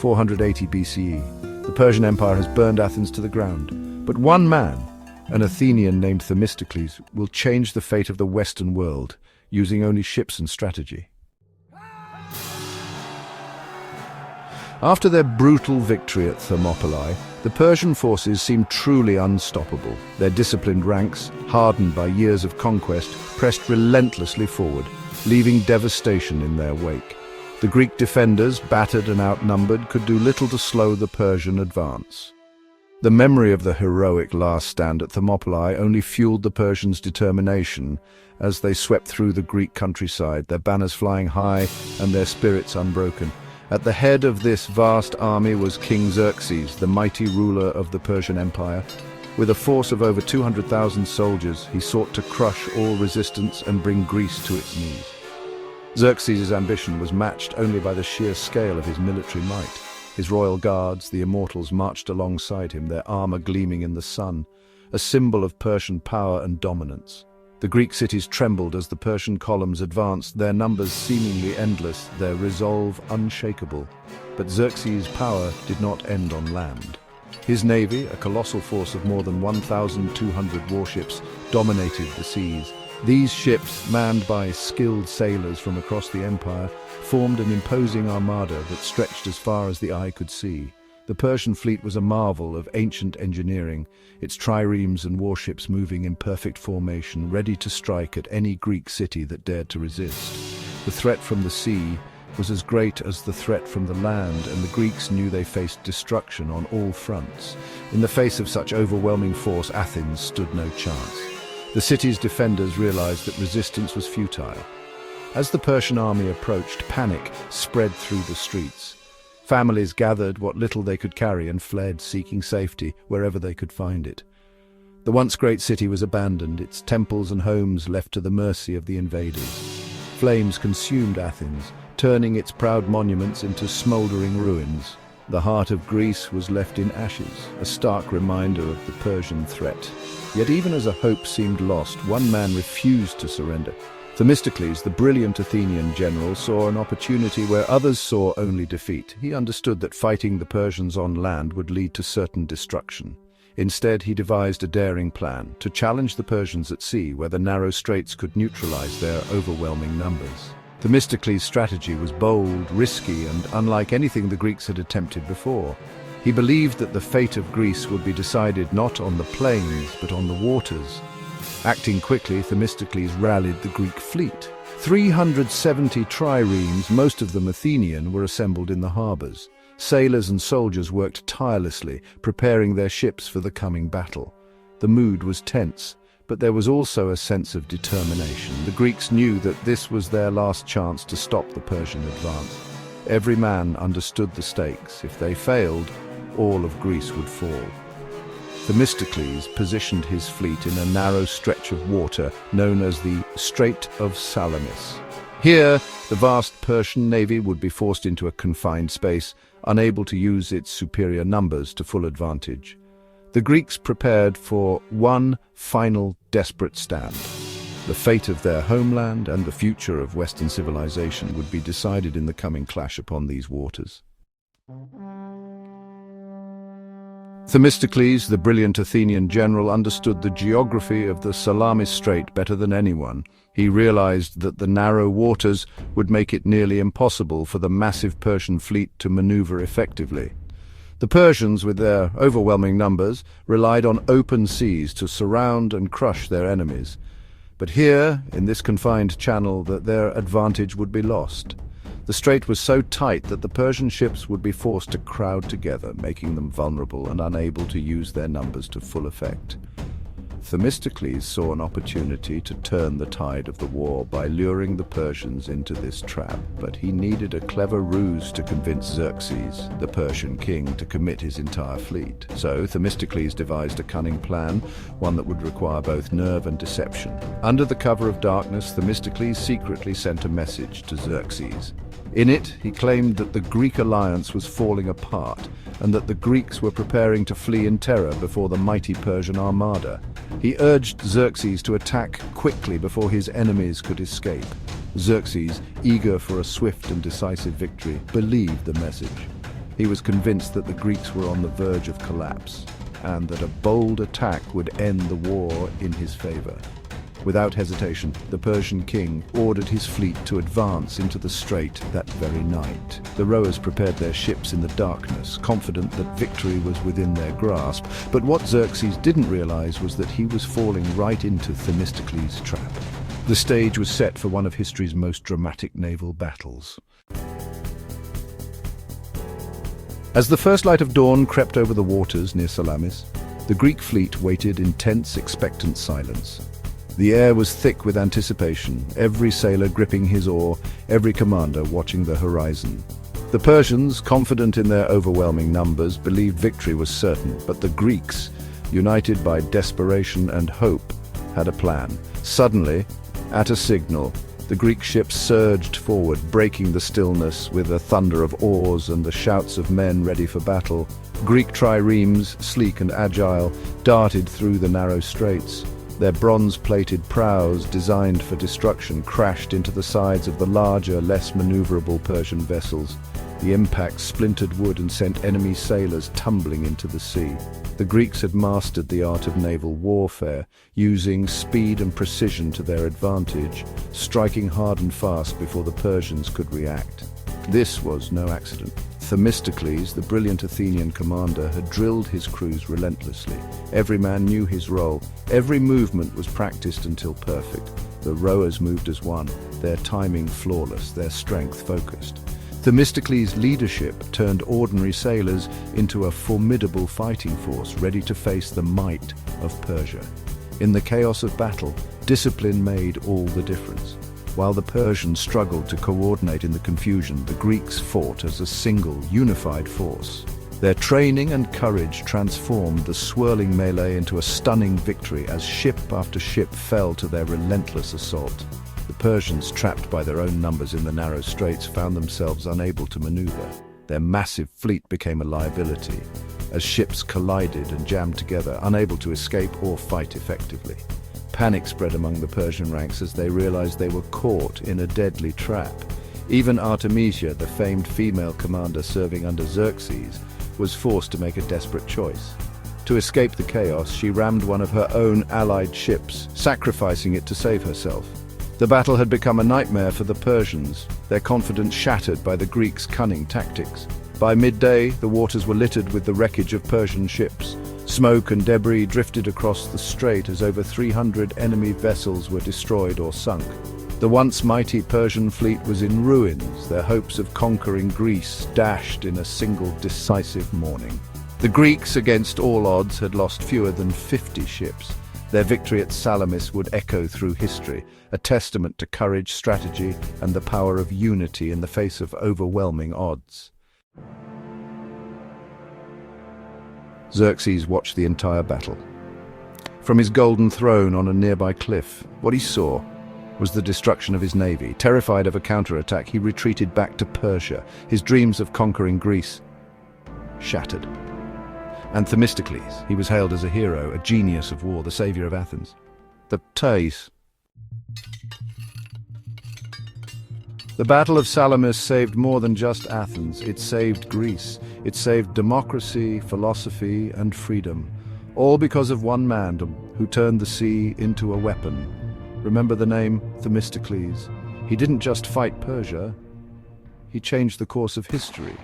480 BCE. The Persian Empire has burned Athens to the ground. But one man, an Athenian named Themistocles, will change the fate of the Western world, using only ships and strategy. After their brutal victory at Thermopylae, the Persian forces seemed truly unstoppable. Their disciplined ranks, hardened by years of conquest, pressed relentlessly forward, leaving devastation in their wake. The Greek defenders, battered and outnumbered, could do little to slow the Persian advance. The memory of the heroic last stand at Thermopylae only fueled the Persians' determination as they swept through the Greek countryside, their banners flying high and their spirits unbroken. At the head of this vast army was King Xerxes, the mighty ruler of the Persian Empire. With a force of over 200,000 soldiers, he sought to crush all resistance and bring Greece to its knees. Xerxes' ambition was matched only by the sheer scale of his military might. His royal guards, the immortals, marched alongside him, their armor gleaming in the sun, a symbol of Persian power and dominance. The Greek cities trembled as the Persian columns advanced, their numbers seemingly endless, their resolve unshakable. But Xerxes' power did not end on land. His navy, a colossal force of more than 1,200 warships, dominated the seas. These ships, manned by skilled sailors from across the empire, formed an imposing armada that stretched as far as the eye could see. The Persian fleet was a marvel of ancient engineering, its triremes and warships moving in perfect formation, ready to strike at any Greek city that dared to resist. The threat from the sea was as great as the threat from the land, and the Greeks knew they faced destruction on all fronts. In the face of such overwhelming force, Athens stood no chance. The city's defenders realized that resistance was futile. As the Persian army approached, panic spread through the streets. Families gathered what little they could carry and fled, seeking safety wherever they could find it. The once great city was abandoned, its temples and homes left to the mercy of the invaders. Flames consumed Athens, turning its proud monuments into smoldering ruins. The heart of Greece was left in ashes, a stark reminder of the Persian threat. Yet even as a hope seemed lost, one man refused to surrender. Themistocles, the brilliant Athenian general, saw an opportunity where others saw only defeat. He understood that fighting the Persians on land would lead to certain destruction. Instead, he devised a daring plan to challenge the Persians at sea, where the narrow straits could neutralize their overwhelming numbers. Themistocles' strategy was bold, risky, and unlike anything the Greeks had attempted before. He believed that the fate of Greece would be decided not on the plains, but on the waters. Acting quickly, Themistocles rallied the Greek fleet. 370 triremes, most of them Athenian, were assembled in the harbors. Sailors and soldiers worked tirelessly, preparing their ships for the coming battle. The mood was tense, but there was also a sense of determination. The Greeks knew that this was their last chance to stop the Persian advance. Every man understood the stakes. If they failed, all of Greece would fall. Themistocles positioned his fleet in a narrow stretch of water known as the Strait of Salamis. Here, the vast Persian navy would be forced into a confined space, unable to use its superior numbers to full advantage. The Greeks prepared for one final desperate stand. The fate of their homeland and the future of Western civilization would be decided in the coming clash upon these waters. Themistocles, the brilliant Athenian general, understood the geography of the Salamis Strait better than anyone. He realized that the narrow waters would make it nearly impossible for the massive Persian fleet to maneuver effectively. The Persians, with their overwhelming numbers, relied on open seas to surround and crush their enemies. But here, in this confined channel, their advantage would be lost. The strait was so tight that the Persian ships would be forced to crowd together, making them vulnerable and unable to use their numbers to full effect. Themistocles saw an opportunity to turn the tide of the war by luring the Persians into this trap, but he needed a clever ruse to convince Xerxes, the Persian king, to commit his entire fleet. So Themistocles devised a cunning plan, one that would require both nerve and deception. Under the cover of darkness, Themistocles secretly sent a message to Xerxes. In it, he claimed that the Greek alliance was falling apart and that the Greeks were preparing to flee in terror before the mighty Persian armada. He urged Xerxes to attack quickly before his enemies could escape. Xerxes, eager for a swift and decisive victory, believed the message. He was convinced that the Greeks were on the verge of collapse, and that a bold attack would end the war in his favor. Without hesitation, the Persian king ordered his fleet to advance into the strait that very night. The rowers prepared their ships in the darkness, confident that victory was within their grasp. But what Xerxes didn't realize was that he was falling right into Themistocles' trap. The stage was set for one of history's most dramatic naval battles. As the first light of dawn crept over the waters near Salamis, the Greek fleet waited in tense, expectant silence. The air was thick with anticipation, every sailor gripping his oar, every commander watching the horizon. The Persians, confident in their overwhelming numbers, believed victory was certain, but the Greeks, united by desperation and hope, had a plan. Suddenly, at a signal, the Greek ships surged forward, breaking the stillness with the thunder of oars and the shouts of men ready for battle. Greek triremes, sleek and agile, darted through the narrow straits. Their bronze-plated prows, designed for destruction, crashed into the sides of the larger, less maneuverable Persian vessels. The impact splintered wood and sent enemy sailors tumbling into the sea. The Greeks had mastered the art of naval warfare, using speed and precision to their advantage, striking hard and fast before the Persians could react. This was no accident. Themistocles, the brilliant Athenian commander, had drilled his crews relentlessly. Every man knew his role. Every movement was practiced until perfect. The rowers moved as one, their timing flawless, their strength focused. Themistocles' leadership turned ordinary sailors into a formidable fighting force, ready to face the might of Persia. In the chaos of battle, discipline made all the difference. While the Persians struggled to coordinate in the confusion, the Greeks fought as a single, unified force. Their training and courage transformed the swirling melee into a stunning victory as ship after ship fell to their relentless assault. The Persians, trapped by their own numbers in the narrow straits, found themselves unable to maneuver. Their massive fleet became a liability, as ships collided and jammed together, unable to escape or fight effectively. Panic spread among the Persian ranks as they realized they were caught in a deadly trap. Even Artemisia, the famed female commander serving under Xerxes, was forced to make a desperate choice. To escape the chaos, she rammed one of her own allied ships, sacrificing it to save herself. The battle had become a nightmare for the Persians, their confidence shattered by the Greeks' cunning tactics. By midday, the waters were littered with the wreckage of Persian ships. Smoke and debris drifted across the strait as over 300 enemy vessels were destroyed or sunk. The once mighty Persian fleet was in ruins, their hopes of conquering Greece dashed in a single decisive morning. The Greeks, against all odds, had lost fewer than 50 ships. Their victory at Salamis would echo through history, a testament to courage, strategy, and the power of unity in the face of overwhelming odds. Xerxes watched the entire battle. From his golden throne on a nearby cliff, what he saw was the destruction of his navy. Terrified of a counterattack, he retreated back to Persia, his dreams of conquering Greece shattered. And Themistocles, he was hailed as a hero, a genius of war, the savior of Athens. The Thais. The Battle of Salamis saved more than just Athens. It saved Greece. It saved democracy, philosophy, and freedom. All because of one man who turned the sea into a weapon. Remember the name Themistocles. He didn't just fight Persia. He changed the course of history.